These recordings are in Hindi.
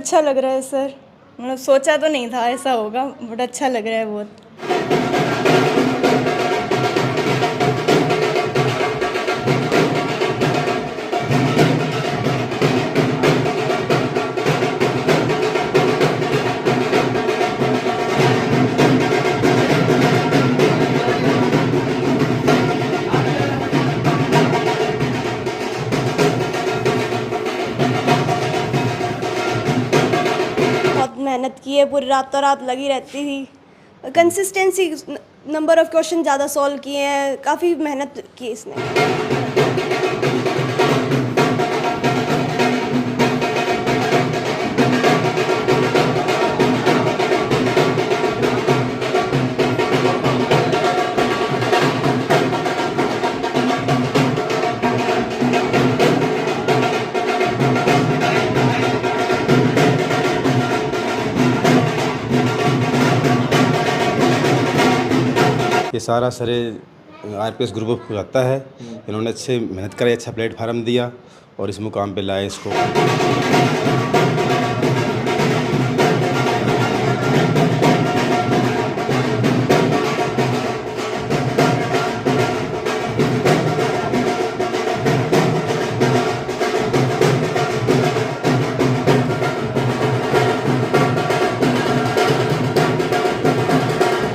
अच्छा लग रहा है सर, मतलब सोचा तो नहीं था ऐसा होगा, बट अच्छा लग रहा है बहुत। बहुत मेहनत की है, पूरी रातों रात लगी रहती थी। कंसिस्टेंसी, नंबर ऑफ क्वेश्चन ज़्यादा सॉल्व किए हैं, काफ़ी मेहनत की इसने। ये सारा सरे आरपीएस ग्रुप को आता है। इन्होंने अच्छे मेहनत कराई, अच्छा प्लेटफार्म दिया और इस मुकाम पे लाए इसको।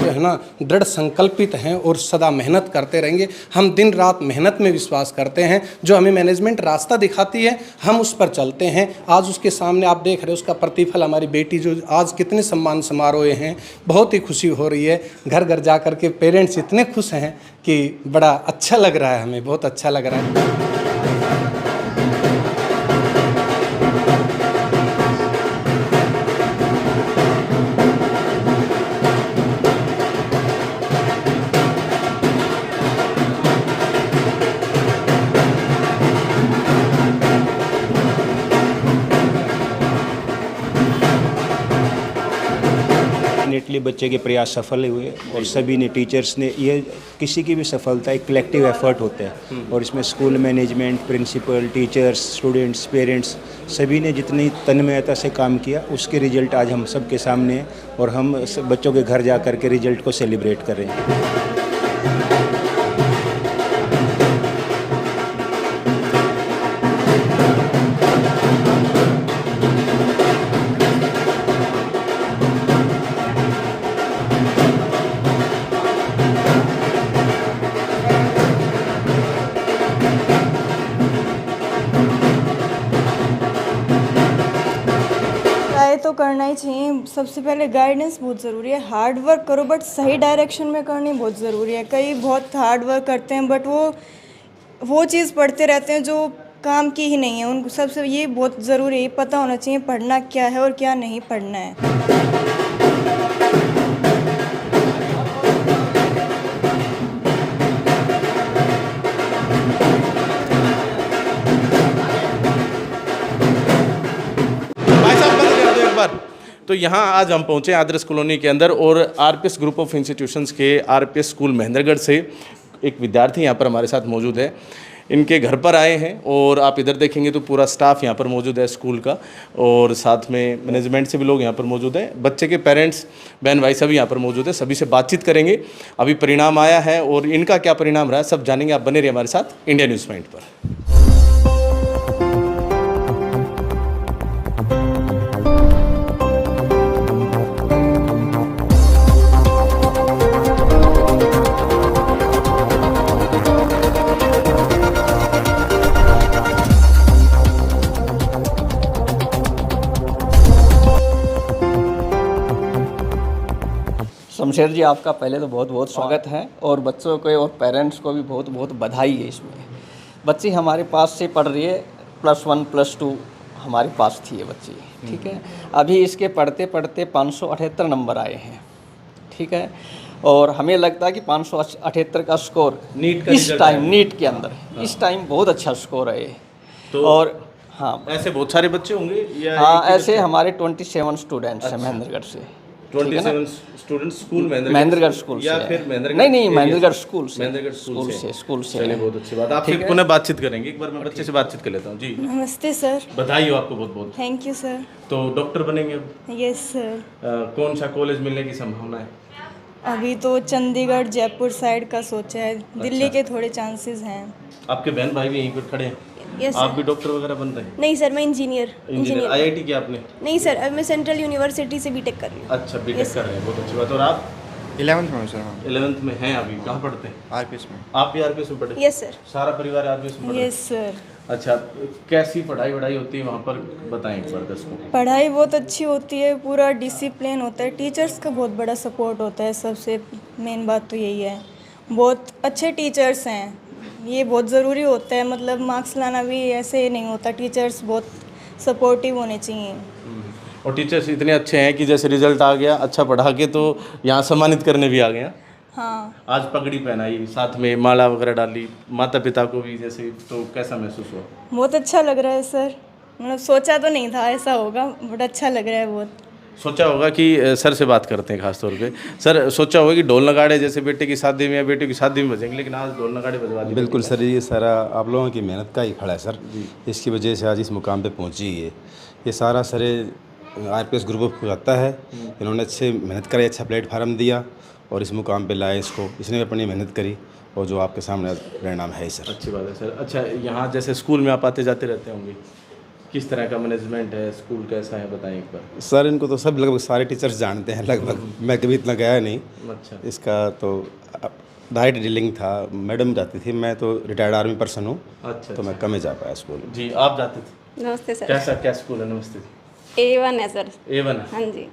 है ना, दृढ़ संकल्पित हैं और सदा मेहनत करते रहेंगे। हम दिन रात मेहनत में विश्वास करते हैं। जो हमें मैनेजमेंट रास्ता दिखाती है हम उस पर चलते हैं। आज उसके सामने आप देख रहे हो उसका प्रतिफल, हमारी बेटी जो आज कितने सम्मान समारोह हैं, बहुत ही खुशी हो रही है। घर घर जा कर के पेरेंट्स इतने खुश हैं कि बड़ा अच्छा लग रहा है, हमें बहुत अच्छा लग रहा है। डेफिनेटली बच्चे के प्रयास सफल हुए और सभी ने, टीचर्स ने, ये किसी की भी सफलता एक कलेक्टिव एफर्ट होता है और इसमें school management, principal, teachers, students, parents सभी ने जितनी तन्मयता से काम किया उसके रिजल्ट आज हम सबके सामने हैं और हम बच्चों के घर जा कर के रिजल्ट को सेलिब्रेट कर रहे हैं। तो करना ही चाहिए। सबसे पहले गाइडेंस बहुत ज़रूरी है। हार्ड वर्क करो बट सही डायरेक्शन में करनी बहुत ज़रूरी है। कई बहुत हार्ड वर्क करते हैं बट वो चीज़ पढ़ते रहते हैं जो काम की ही नहीं है। उनको सबसे ये बहुत ज़रूरी है, ये पता होना चाहिए पढ़ना क्या है और क्या नहीं पढ़ना है। तो यहाँ आज हम पहुँचे आदर्श कॉलोनी के अंदर और आरपीएस ग्रुप ऑफ इंस्टीट्यूशंस के आरपीएस स्कूल महेंद्रगढ़ से एक विद्यार्थी यहाँ पर हमारे साथ मौजूद है। इनके घर पर आए हैं और आप इधर देखेंगे तो पूरा स्टाफ यहाँ पर मौजूद है स्कूल का और साथ में मैनेजमेंट से भी लोग यहाँ पर मौजूद हैं। बच्चे के पेरेंट्स, बहन भाई सभी यहाँ पर मौजूद है। सभी से बातचीत करेंगे। अभी परिणाम आया है और इनका क्या परिणाम रहा है सब जानेंगे। आप बने रहिए हमारे साथ इंडिया न्यूज़ पॉइंट पर। शमशेर जी, आपका पहले तो बहुत बहुत स्वागत है और बच्चों को और पेरेंट्स को भी बहुत बहुत बधाई है। इसमें बच्ची हमारे पास से पढ़ रही है, +1 +2 हमारे पास थी ये बच्ची, ठीक है। अभी इसके पढ़ते पढ़ते 578 नंबर आए हैं, ठीक है। और हमें लगता है कि 578 का स्कोर इस टाइम नीट के अंदर इस टाइम बहुत अच्छा स्कोर है। तो और हाँ, ऐसे बहुत सारे बच्चे होंगे या हाँ, ऐसे हमारे 27 स्टूडेंट्स हैं महेंद्रगढ़ से। 27 स्टूडेंट्स स्कूल महेंद्रगढ़ स्कूल या से फिर महेंद्रगढ़ नहीं area महेंद्रगढ़ से? स्कूल से महेंद्रगढ़ स्कूल से चलिए बहुत अच्छी बात। आपसे पुनः बातचीत करेंगे, एक बार मैं बच्चे से बातचीत कर लेता हूँ जी। नमस्ते सर। बधाई हो आपको बहुत बहुत। Thank you sir. तो डॉक्टर बनेंगे अब? Yes sir. कौन सा कॉलेज मिलने की संभावना है? अभी तो चंडीगढ़ जयपुर साइड का सोचा है, दिल्ली के थोड़े चांसेस हैं। आपके बहन भाई भी यहीं पर खड़े हैं? यस आप भी डॉक्टर वगैरह बन रहे हैं? नहीं सर, मैं इंजीनियर IIT किया आपने? नहीं सर, अब मैं सेंट्रल यूनिवर्सिटी से बीटेक कर रही हूँ। अच्छा बीटेक कर रहे हैं, बहुत अच्छी बात। और आप? 11th में सर। हाँ 11th में हैं अभी। कहाँ पढ़ते हैं? RPS में। आप भी RPS में पढ़े? Yes sir. सारा परिवार RPS में पढ़े? Yes sir. अच्छा, कैसी पढ़ाई वढ़ाई होती है वहाँ पर, बताएं एक बार दस को। पढ़ाई बहुत अच्छी होती है, पूरा डिसिप्लिन होता है, टीचर्स का बहुत बड़ा सपोर्ट होता है। सबसे मेन बात तो यही है, बहुत अच्छे टीचर्स हैं, ये बहुत ज़रूरी होता है। मतलब मार्क्स लाना भी ऐसे ही नहीं होता, टीचर्स बहुत सपोर्टिव होने चाहिए। और टीचर्स इतने अच्छे हैं कि जैसे रिजल्ट आ गया अच्छा पढ़ा के तो यहाँ सम्मानित करने भी आ गए हैं। हाँ, आज पगड़ी पहनाई, साथ में माला वगैरह डाली, माता पिता को भी जैसे, तो कैसा महसूस हुआ? बहुत अच्छा लग रहा है सर। मतलब सोचा तो नहीं था ऐसा होगा, बट अच्छा लग रहा है बहुत। सोचा होगा कि सर से बात करते हैं खास तौर पे। सर, सोचा होगा कि ढोल नगाड़े जैसे बेटे की शादी में या बेटे की शादी में बजेंगे, लेकिन आज ढोल नगाड़े बजवा दिए। बिल्कुल सर, ये सारा आप लोगों की मेहनत का ही फल है सर। इसकी वजह से आज इस मुकाम पे पहुंची है। ये सारा सर RPS ग्रुप ऑफ आता है। इन्होंने अच्छे मेहनत करी, अच्छा प्लेटफार्म दिया और इस मुकाम पे लाए इसको। इसने भी अपनी मेहनत करी और जो आपके सामने परिणाम है सर। अच्छी बात है सर। अच्छा, यहाँ जैसे स्कूल में आप आते जाते रहते होंगे, किस तरह का मैनेजमेंट है, स्कूल कैसा है, बताएं एक बार। सर इनको तो सब लगभग सारे टीचर्स जानते हैं लगभग, मैं कभी इतना गया नहीं। अच्छा। इसका तो डायरेक्ट डीलिंग था, मैडम जाती थी, मैं तो रिटायर्ड आर्मी पर्सन हूँ। अच्छा तो मैं कम ही जा पाया स्कूल। जी, आप जाते थे? नमस्ते सर। कैसा क्या स्कूल है? नमस्ते। A1 है सर। A1 है? हाँ जी।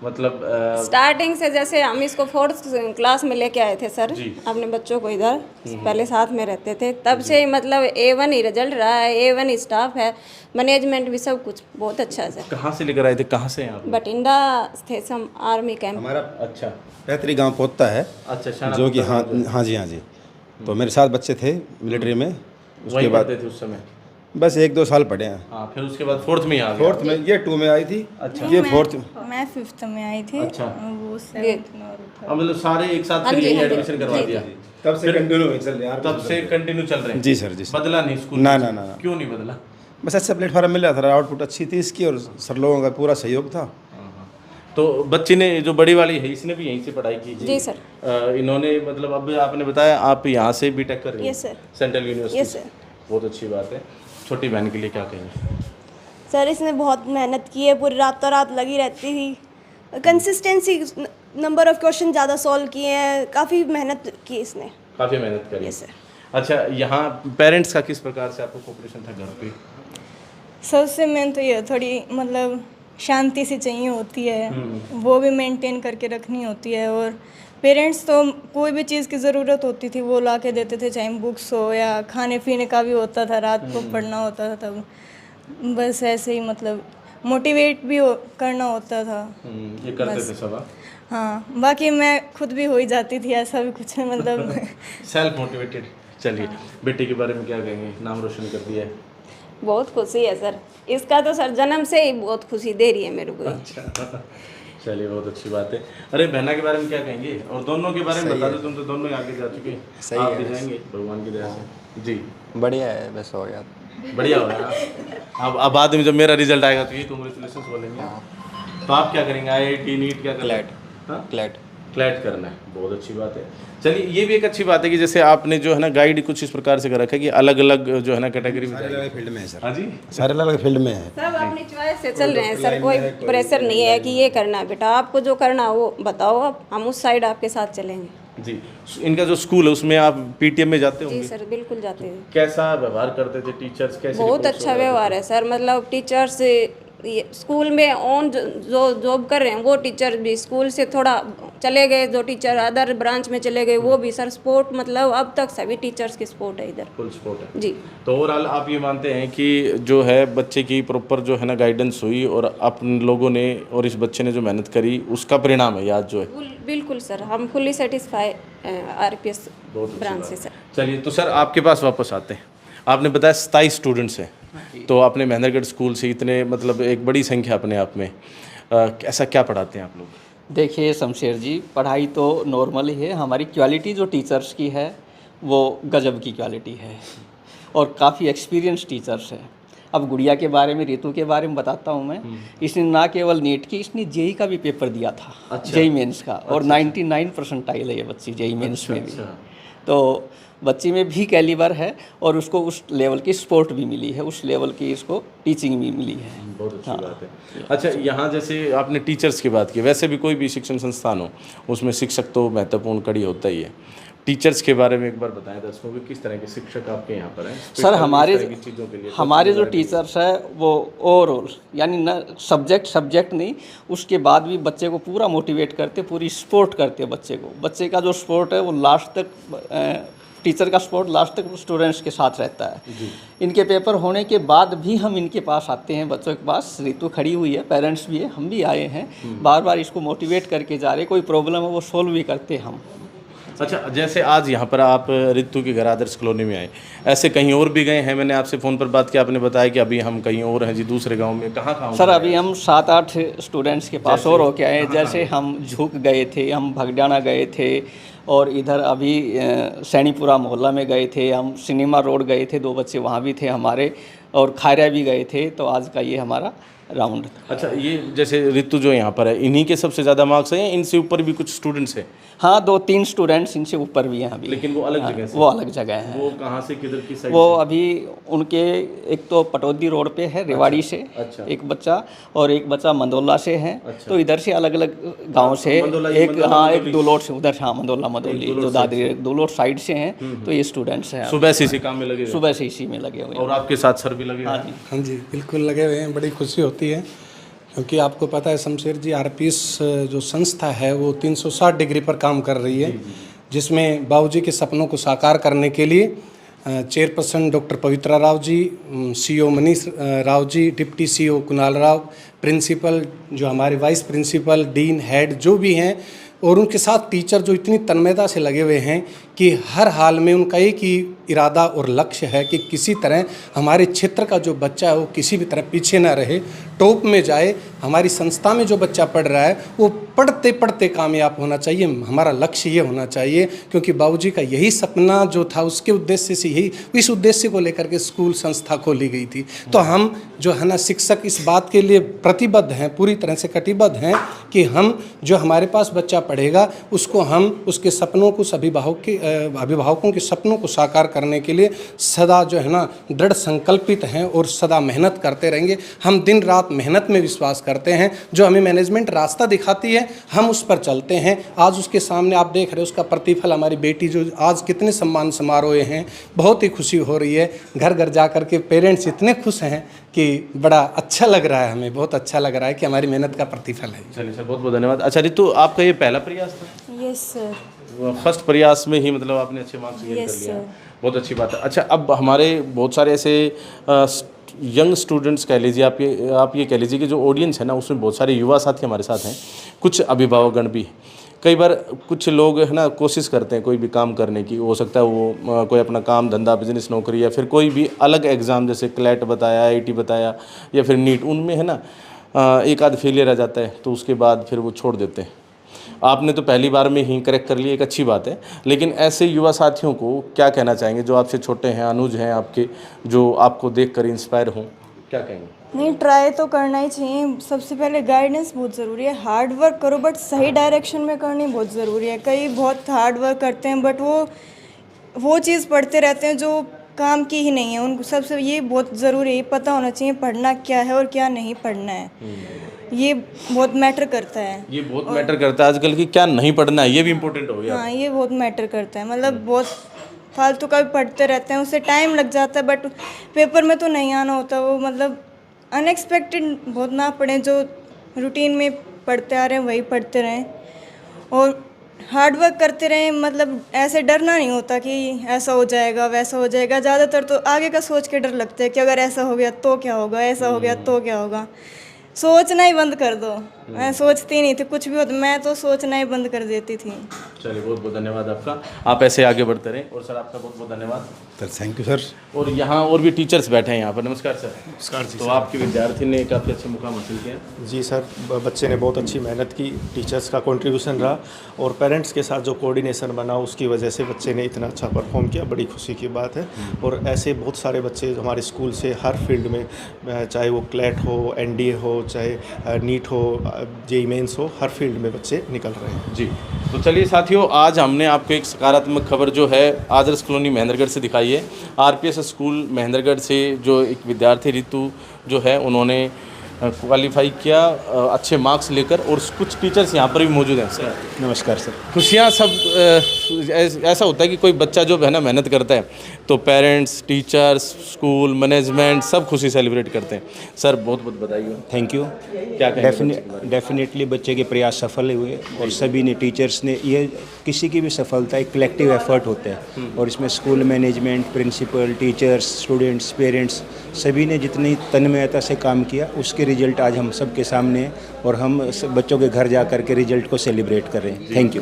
मतलब स्टार्टिंग से जैसे हम इसको 4th क्लास में लेके आए थे सर, जी। अपने बच्चों को इधर पहले साथ में रहते थे, तब से ही मतलब A1 ही रिजल्ट रहा है, A1 ही स्टाफ है, मैनेजमेंट भी सब कुछ बहुत अच्छा है सर। कहाँ से लेकर आए थे, कहाँ से हैं आप? बठिंडा स्थित आर्मी कैंप। हमारा अच्छा पैतृक गांव पोता है, अच्छा। शाना जो कि हाँ जी। तो मेरे साथ बच्चे थे मिलिट्री में। उसके वहीं बाद पढ़ते थे उस समय? बस 1-2 साल पढ़े हैं। हाँ, फिर उसके बाद 4th में ही आ गए? 4th में, ये 2 में आई थी। अच्छा। ये 4th। मैं 5th में आई थी। अच्छा। वो 7th में और था। मतलब सारे एक साथ हाँ फिर जी, यही हाँ जी, एडमिशन करवा जी, दिया? तब से कंटिन्यू चल रहा है। तब से कंटिन्यू चल रहे हैं? जी सर, जी सर। बदला नहीं स्कूल? ना। क्यों नहीं बदला? बस अच्छा प्लेटफॉर्म मिल रहा था, आउटपुट अच्छी थी इसकी और सर लोगों का पूरा सहयोग था। तो बच्ची ने, जो बड़ी वाली है, इसने भी यहीं से पढ़ाई की? जी सर। इन्होंने मतलब, अब आपने बताया आप यहाँ से बीटेक कर रही हैं? Yes sir. Central university? Yes sir. बहुत अच्छी बात है। छोटी बहन के लिए क्या कहेंगे? सर इसने बहुत मेहनत की है, पूरी रातों रात लगी रहती थी, कंसिस्टेंसी, नंबर ऑफ क्वेश्चन ज़्यादा सॉल्व किए हैं, काफ़ी मेहनत की इसने। काफ़ी मेहनत करी? Yes sir. अच्छा, यहाँ पेरेंट्स का किस प्रकार से आपको कोऑपरेशन था घर पे? सबसे मेन तो ये थोड़ी मतलब शांति से चाहिए होती है, वो भी मेंटेन करके रखनी होती है। और पेरेंट्स तो कोई भी चीज़ की ज़रूरत होती थी वो ला के देते थे, चाहे बुक्स हो या खाने पीने का भी होता था, रात को पढ़ना होता था, तब बस ऐसे ही मतलब मोटिवेट भी करना होता था। ये करते थे सब? हाँ, बाकी मैं खुद भी हो ही जाती थी, ऐसा भी कुछ है मतलब। Self motivated. चलिए, बेटे के बारे में क्या कहेंगे? नाम रोशन कर दिया है? बहुत खुशी है सर, इसका तो सर जन्म से ही बहुत खुशी दे रही है मेरे को। अच्छा, चलिए बहुत अच्छी बात है। अरे बहना के बारे में क्या कहेंगे? और दोनों के बारे में बता दो, तुम तो दोनों आगे जा चुके हैं। सही आप है। भी जाएंगे भगवान की दया से? जी, बढ़िया है, बस हो गया। बढ़िया हो रहा। अब बाद में जब मेरा रिजल्ट आएगा तो ये कांग्रेचुलेशंस बोलेंगे। तो आप क्या करेंगे? IIT नीट क्या करेंगे? क्लैट करना है, बहुत अच्छी बात है। चलिए, ये भी एक अच्छी बात है कि जैसे आपने जो है ना गाइड कुछ इस प्रकार से कर रखा है कि अलग अलग जो है ना कैटेगरी में सारे अलग फील्ड में है सर। हाँ जी, सारे अलग अलग फील्ड में है। सब अपनी चॉइस से चल रहे हैं सर, कोई प्रेशर नहीं है कि ये करना है बेटा, आपको जो करना है वो बताओ, आप हम उस साइड आपके साथ चलेंगे। जी। इनका जो स्कूल है उसमें आप PTM में जाते जी होंगे? सर, बिल्कुल जाते हैं। कैसा व्यवहार करते थे टीचर्स? कैसे बहुत reports अच्छा वगैरह व्यवहार है सर, मतलब टीचर्स ये स्कूल में ऑन जो जॉब कर रहे हैं वो टीचर भी स्कूल से थोड़ा चले गए, जो टीचर अदर ब्रांच में चले गए वो भी सर, सपोर्ट मतलब अब तक सभी टीचर्स की सपोर्ट है इधर, फुल सपोर्ट है? जी। तो ओवरऑल आप ये मानते हैं कि जो है बच्चे की प्रॉपर जो है ना गाइडेंस हुई और अपन लोगों ने और इस बच्चे ने जो मेहनत करी उसका परिणाम है आज जो है? बिल्कुल सर, हम फुली सेटिस्फाई RPS ब्रांच से सर। चलिए, तो सर आपके पास वापस आते हैं। आपने बताया 27 स्टूडेंट्स हैं, तो आपने महेंद्रगढ़ स्कूल से इतने मतलब एक बड़ी संख्या अपने आप में, ऐसा क्या पढ़ाते हैं आप लोग? देखिए शमशेर जी, पढ़ाई तो नॉर्मल ही है, हमारी क्वालिटी जो टीचर्स की है वो गजब की क्वालिटी है और काफ़ी एक्सपीरियंस टीचर्स है। अब गुड़िया के बारे में, रितु के बारे में बताता हूँ मैं। इसने ना केवल नीट की, इसने जेई का भी पेपर दिया था, जेई मेंस का, और 99% आई है ये बच्ची जेई मेंस में भी। तो बच्ची में भी कैलिबर है और उसको उस लेवल की स्पोर्ट भी मिली है, उस लेवल की इसको टीचिंग भी मिली है। बहुत अच्छी बात है। अच्छा, यहाँ जैसे आपने टीचर्स की बात की, वैसे भी कोई भी शिक्षण संस्थान हो उसमें शिक्षक तो महत्वपूर्ण कड़ी होता ही है। टीचर्स के बारे में एक बार बताएं दर्शकों को, किस तरह के शिक्षक आपके यहाँ पर हैं? सर हमारे जो टीचर्स है वो ओवरऑल, यानी न सब्जेक्ट नहीं, उसके बाद भी बच्चे को पूरा मोटिवेट करते, पूरी सपोर्ट करते बच्चे को। बच्चे का जो सपोर्ट है वो लास्ट तक, टीचर का सपोर्ट लास्ट तक स्टूडेंट्स के साथ रहता है। इनके पेपर होने के बाद भी हम इनके पास आते हैं, बच्चों के पास। रितु खड़ी हुई है, पेरेंट्स भी है, हम भी आए हैं, बार बार इसको मोटिवेट करके जा रहे। कोई प्रॉब्लम है वो सोल्व भी करते हम। अच्छा, जैसे आज यहाँ पर आप रितु के घर आदर्श कॉलोनी में आए, ऐसे कहीं और भी गए हैं? मैंने आपसे फ़ोन पर बात की, आपने बताया कि अभी हम कहीं और हैं जी, दूसरे गांव में। कहाँ सर अभी हम 7-8 स्टूडेंट्स के पास और होके आए। जैसे हम झुक गए थे, हम भगडाना गए थे, और इधर अभी सैनीपुरा मोहल्ला में गए थे, हम सिनेमा रोड गए थे, 2 बच्चे वहाँ भी थे हमारे, और खायरा भी गए थे। तो आज का ये हमारा राउंड। अच्छा, ये जैसे रितु जो यहाँ पर है, इन्हीं के सबसे ज़्यादा मार्क्स हैं या इनसे ऊपर भी कुछ स्टूडेंट्स हैं? हाँ, 2-3 स्टूडेंट्स इनसे ऊपर भी हैं अभी, लेकिन वो अलग जगह से। वो अलग जगह हैं। वो कहाँ से, किधर की साइड? वो अभी उनके एक तो पटौदी रोड पे है, रेवाड़ी से एक बच्चा, और एक बच्चा मंदोला से है। तो इधर से अलग अलग गांव से, एक दुलोट से, उधर हाँ मंदोली जो दादरी दुलोट साइड से हैं। तो ये स्टूडेंट्स हैं, सुबह से इसी काम में लगे? सुबह से इसी में लगे हुए हैं। और आपके साथ सर भी लगे? हाँ जी, बिल्कुल लगे हुए हैं। बड़ी खुशी होती है क्योंकि आपको पता है शमशेर जी, आरपीएस जो संस्था है वो 360 डिग्री पर काम कर रही है, जिसमें बाबूजी के सपनों को साकार करने के लिए chairperson doctor Pavitra Rao ji, CEO Manish Rao ji, deputy CEO Kunal Rao, principal जो हमारे वाइस प्रिंसिपल, डीन, हेड जो भी हैं, और उनके साथ टीचर जो इतनी तन्मयता से लगे हुए हैं कि हर हाल में उनका एक ही इरादा और लक्ष्य है कि किसी तरह हमारे क्षेत्र का जो बच्चा है वो किसी भी तरह पीछे ना रहे, टॉप में जाए। हमारी संस्था में जो बच्चा पढ़ रहा है वो पढ़ते पढ़ते कामयाब होना चाहिए, हमारा लक्ष्य ये होना चाहिए। क्योंकि बाबूजी का यही सपना जो था, उसके उद्देश्य से यही, इस उद्देश्य को लेकर के स्कूल संस्था खोली गई थी। तो हम जो है ना शिक्षक इस बात के लिए प्रतिबद्ध हैं, पूरी तरह से कटिबद्ध हैं कि हम जो हमारे पास बच्चा पढ़ेगा उसको हम उसके सपनों को, अभिभावकों के सपनों को साकार करने के लिए सदा जो है ना दृढ़ संकल्पित हैं और सदा मेहनत करते रहेंगे। हम दिन रात मेहनत में विश्वास करते हैं। जो हमें मैनेजमेंट रास्ता दिखाती है हम उस पर चलते हैं। आज उसके सामने आप देख रहे हो उसका प्रतिफल, हमारी बेटी जो आज कितने सम्मान समारोह हैं, बहुत ही खुशी हो रही है। घर घर जा कर के पेरेंट्स इतने खुश हैं कि बड़ा अच्छा लग रहा है, हमें बहुत अच्छा लग रहा है कि हमारी मेहनत का प्रतिफल है। चलिए सर, बहुत बहुत धन्यवाद। अच्छा रितु, आपका ये पहला प्रयास था? Yes sir. फर्स्ट प्रयास में ही मतलब आपने अच्छे मार्क्स गेन कर लिया, बहुत अच्छी बात है। अच्छा, अब हमारे बहुत सारे ऐसे यंग स्टूडेंट्स कह लीजिए, आप ये कह लीजिए कि जो ऑडियंस है ना उसमें बहुत सारे युवा साथी हमारे साथ हैं, कुछ अभिभावकगण भी। कई बार कुछ लोग है ना कोशिश करते हैं कोई भी काम करने की, हो सकता है वो कोई अपना काम धंधा, बिजनेस, नौकरी, या फिर कोई भी अलग एग्ज़ाम जैसे क्लैट बताया, आईटी बताया, या फिर नीट, उनमें है ना एक आध फेलियर आ जाता है तो उसके बाद फिर वो छोड़ देते हैं। आपने तो पहली बार में ही करेक्ट कर लिया, एक अच्छी बात है। लेकिन ऐसे युवा साथियों को क्या कहना चाहेंगे जो आपसे छोटे हैं, अनुज हैं आपके, जो आपको देखकर इंस्पायर हों, क्या कहेंगे? नहीं, ट्राई तो करना ही चाहिए। सबसे पहले गाइडेंस बहुत ज़रूरी है। हार्ड वर्क करो बट सही डायरेक्शन में करनी बहुत ज़रूरी है। कई बहुत हार्ड वर्क करते हैं बट वो चीज़ पढ़ते रहते हैं जो काम की ही नहीं है। उनको सबसे ये बहुत ज़रूरी है, पता होना चाहिए पढ़ना क्या है और क्या नहीं पढ़ना है। ये बहुत मैटर करता है। ये बहुत मैटर करता है आजकल की, क्या नहीं पढ़ना है ये भी इम्पोर्टेंट हो गया। हाँ, ये बहुत मैटर करता है। मतलब बहुत फालतू का भी पढ़ते रहते हैं, उससे टाइम लग जाता है बट पेपर में तो नहीं आना होता। वो मतलब अनएक्सपेक्टेड बहुत ना पढ़ें, जो रूटीन में पढ़ते आ रहे हैं वही पढ़ते रहें और हार्ड वर्क करते रहें। मतलब ऐसे डरना नहीं होता कि ऐसा हो जाएगा वैसा हो जाएगा। ज़्यादातर तो आगे का सोच के डर लगता है कि अगर ऐसा हो गया तो क्या होगा, ऐसा हो गया तो क्या होगा। सोचना ही बंद कर दो, मैं सोचती नहीं थी कुछ भी होता, मैं तो सोचना ही बंद कर देती थी। चलिए, बहुत बहुत धन्यवाद आपका। आप ऐसे आगे बढ़ते रहें। और सर आपका बहुत बहुत धन्यवाद सर, थैंक यू सर। और यहाँ और भी टीचर्स बैठे हैं यहाँ पर। नमस्कार सर। नमस्कार जी। तो आपके विद्यार्थी ने काफ़ी अच्छा मुकाम हासिल किया। जी सर, बच्चे ने बहुत अच्छी मेहनत की, टीचर्स का कंट्रीब्यूशन रहा और पेरेंट्स के साथ जो कोऑर्डिनेशन बना उसकी वजह से बच्चे ने इतना अच्छा परफॉर्म किया, बड़ी खुशी की बात है। और ऐसे बहुत सारे बच्चे हमारे स्कूल से हर फील्ड में, चाहे वो क्लैट हो, एनडीए हो, चाहे नीट हो, जेईई मेंस हो, हर फील्ड में बच्चे निकल रहे हैं। जी, तो चलिए साथियों, आज हमने आपको एक सकारात्मक खबर जो है आदर्श कॉलोनी महेंद्रगढ़ से दिखाई है। आरपीएस स्कूल महेंद्रगढ़ से जो एक विद्यार्थी ऋतु जो है उन्होंने क्वालिफाई किया अच्छे मार्क्स लेकर, और कुछ टीचर्स यहाँ पर भी मौजूद हैं। सर नमस्कार सर। खुशियाँ सब ऐसा होता है कि कोई बच्चा जो है ना मेहनत करता है तो पेरेंट्स, टीचर्स, स्कूल मैनेजमेंट सब खुशी सेलिब्रेट करते हैं। सर बहुत बहुत बधाई हो। Thank you. क्या कहेंगे? डेफिनेटली बच्चे के प्रयास सफल हुए और सभी ने, टीचर्स ने, ये किसी की भी सफलता एक कलेक्टिव एफर्ट होता है और इसमें school management, principal, teachers, students, parents सभी ने जितनी तन्मयता से काम किया उसके रिजल्ट आज हम सबके सामने हैं और हम बच्चों के घर जा कर के रिजल्ट को सेलिब्रेट कर रहे हैं। Thank you.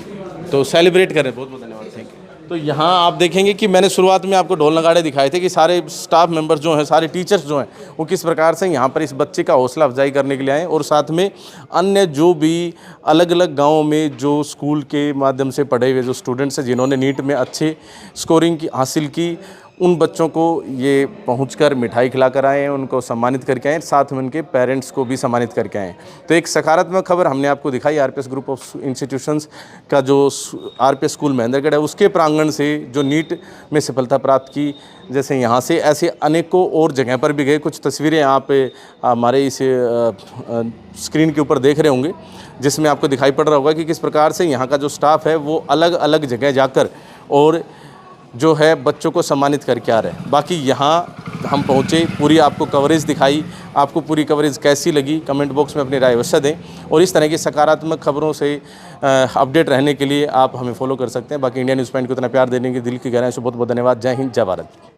तो सेलिब्रेट करें। बहुत बहुत धन्यवाद। Thank you. तो यहाँ आप देखेंगे कि मैंने शुरुआत में आपको ढोल नगाड़े दिखाए थे कि सारे स्टाफ मेंबर्स जो हैं, सारे टीचर्स जो हैं, वो किस प्रकार से यहाँ पर इस बच्चे का हौसला अफजाई करने के लिए आए, और साथ में अन्य जो भी अलग अलग गाँवों में जो स्कूल के माध्यम से पढ़े हुए जो स्टूडेंट्स हैं जिन्होंने नीट में अच्छे स्कोरिंग की हासिल की, उन बच्चों को ये पहुंचकर मिठाई खिला कर आए हैं, उनको सम्मानित करके आए, साथ में उनके पेरेंट्स को भी सम्मानित करके आए। तो एक सकारात्मक खबर हमने आपको दिखाई आरपीएस ग्रुप ऑफ इंस्टीट्यूशंस का जो आरपीएस स्कूल महेंद्रगढ़ है उसके प्रांगण से जो नीट में सफलता प्राप्त की, जैसे यहाँ से ऐसे अनेकों और जगह पर भी गए। कुछ तस्वीरें आप हमारे इस स्क्रीन के ऊपर देख रहे होंगे जिसमें आपको दिखाई पड़ रहा होगा कि किस प्रकार से यहाँ का जो स्टाफ है वो अलग अलग जगह जाकर और जो है बच्चों को सम्मानित करके आ रहे हैं। बाकी यहाँ हम पहुँचे, पूरी आपको कवरेज दिखाई। आपको पूरी कवरेज कैसी लगी कमेंट बॉक्स में अपनी राय अवश्य दें, और इस तरह की सकारात्मक खबरों से अपडेट रहने के लिए आप हमें फॉलो कर सकते हैं। बाकी इंडिया न्यूज़ पॉइंट को इतना प्यार देने के दिल की गहराई से बहुत बहुत धन्यवाद। जय हिंद, जय भारत।